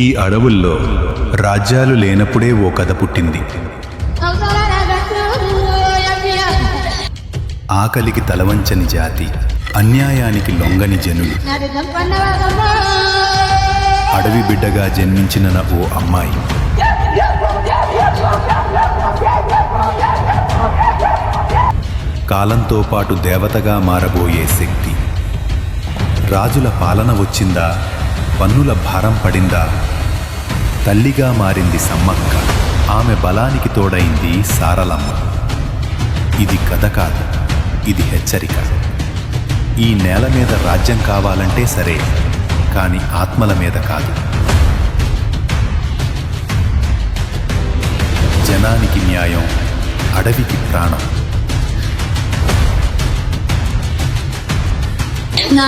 ఈ అడవుల్లో రాజ్యాలు లేనప్పుడే ఓ కథ పుట్టింది. ఆకలికి తలవంచని జాతి, అన్యాయానికి లొంగని జనులు. అడవి బిడ్డగా జన్మించిన ఓ అమ్మాయి కాలంతో పాటు దేవతగా మారబోయే శక్తి. రాజుల పాలన వచ్చిందా, పన్నుల భారం పడిందా, తల్లిగా మారింది సమ్మక్క. ఆమె బలానికి తోడైంది సారలమ్మ. ఇది కథ కాదు, ఇది హెచ్చరిక. ఈ నేల మీద రాజ్యం కావాలంటే సరే, కానీ ఆత్మల మీద కాదు. జనానికి న్యాయం, అడవికి ప్రాణం. నా